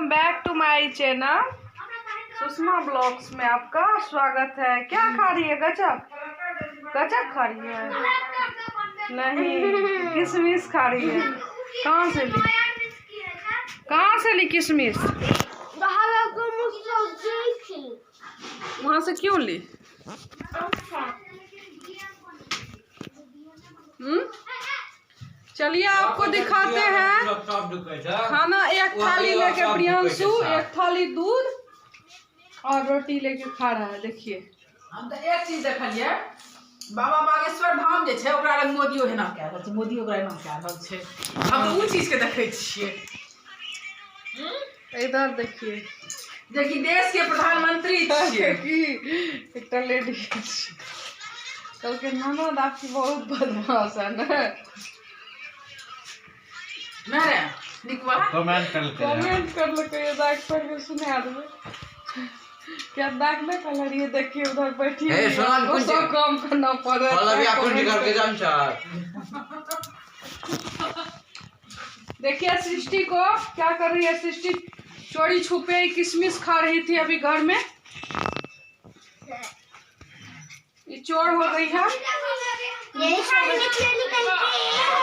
Welcome back to my channel Sushma blogs में आपका स्वागत है। क्या खा रही है? गजक गजक खा रही है? नहीं, किशमिश खा रही है। कहाँ से ली? कहाँ से ली किशमिश? वहाँ से क्यों ली? चलिए आपको दिखाते हैं खाना। एक थाली लेके प्रियांशु एक थाली दूध और रोटी लेके खा रहा है। देखिए हम तो एक चीज देखलिए, बाबा बागेश्वर धाम जे छै ओकरा लग मोदियो हेना कए रहल छै, मोदी ओकरा एना कए रहल छै। हम तो उ चीज के देखे छियै। इधर देखिए, जेकि देश के प्रधानमंत्री छियै कि एकटा लेडी कल के ननद आपकी बहुत बदमाश है ना। मेरे निकवा कमेंट कर लो के दाग पर के सुना दो। क्या दाग में कलर ये देखिए उधर बैठी है, उसको काम करना पड़ रहा है। देखिए सृष्टि को क्या कर रही है। सृष्टि चोरी छुपे किशमिश खा रही थी अभी घर में। ये चोर हो गई है।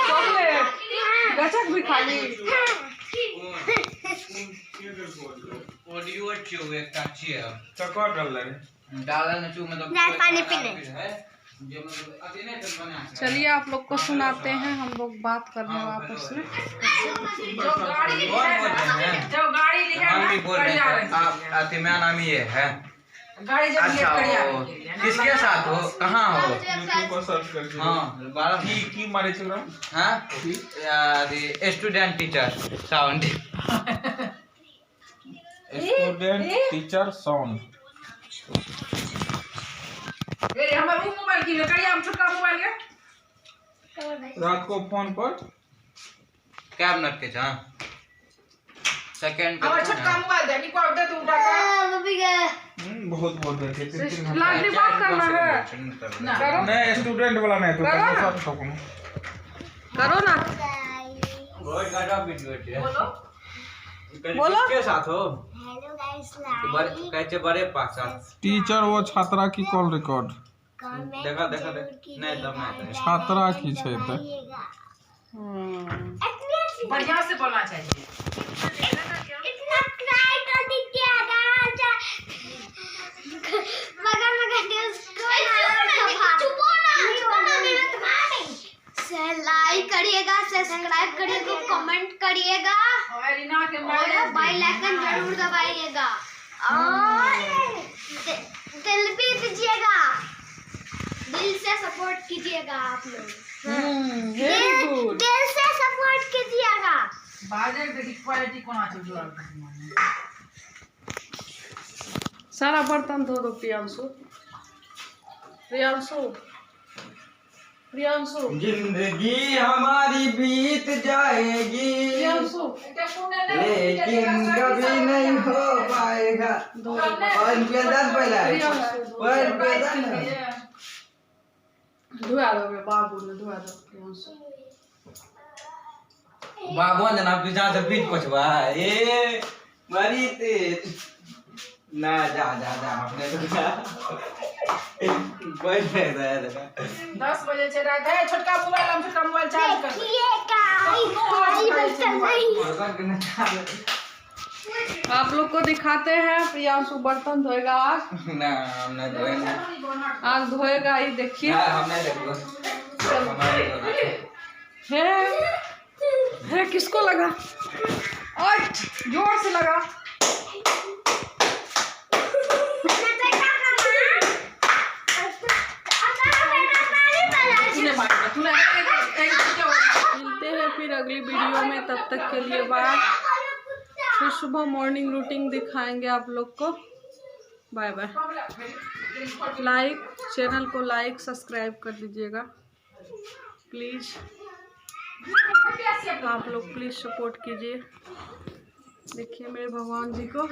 चॉकलेट गजक भी खा ली। चलिए आप लोग को सुनाते हैं, हम लोग बात कर रहे हैं आपस में। जो गाड़ी मेरा नाम ये है। गाड़ी जब किसके साथ हो? कहाँ हो? की मारे चल रहा हाँ, student teacher sound. Student teacher sound. ए हमर उ मोबाइल की करिया, हम छोटका मोबाइल के रात को फोन पर क्या मिनट के जा सेकंड हमर छोटका मोबाइल दे निको दे तू उठा के। बहुत बहुत देखे लाडली बात करना है ना करो। नहीं स्टूडेंट वाला नहीं तो करो ना। करो ना। बहुत गाड़ा वीडियो है। बोलो बोलो। किसके साथ हो? हेलो गाइस, कहते बड़े पास साथ। टीचर वो छात्रा की कॉल रिकॉर्ड देखा नहीं तब नहीं छात्रा की छे त बढ़िया से बोलना चाहिए। इतना ट्राई कर दीजिएगा मगर लाइक करिएगा, सब्सक्राइब करिएगा, कमेंट करिएगा और रीना के और बेल आइकन जरूर दबाइएगा और दिल भी दीजिएगा। दिल से सपोर्ट कीजिएगा आप लोग। Very good. दिल से सपोर्ट कीजिएगा। बाजे के क्वालिटी कोना छै जोर। सारा बर्तन धो दो प्रियांशु। प्रियांशु प्रियांशु जिंदगी हमारी बीत जाएगी प्रियांशु लेकिन कभी नहीं हो पाएगा। और बेदन धुआ दो बाबू ने धुआ दो प्रियांशु। बाबू जना पीछा से पीठ पछवा ए मरी तेज ना जा जा जा अपने कोई नहीं रहा 10 बजे से रात है। छोटका मोबाइल हम छोटका मोबाइल चार्ज कर आप लोग को दिखाते हैं। प्रियांशु बर्तन धोएगा आज। ना हम नहीं धोएंगे आज धोएगा ही देखिए। हम नहीं देखो हमारे धोना है किसको लगा? और जोर से लगा। मिलते हैं फिर अगली वीडियो में, तब तक के लिए बाय। फिर सुबह मॉर्निंग रूटीन दिखाएंगे आप लोग को। Bye bye. चैनल को लाइक सब्सक्राइब कर दीजिएगा प्लीज़। आप लोग प्लीज़ सपोर्ट कीजिए। देखिए मेरे भगवान जी को।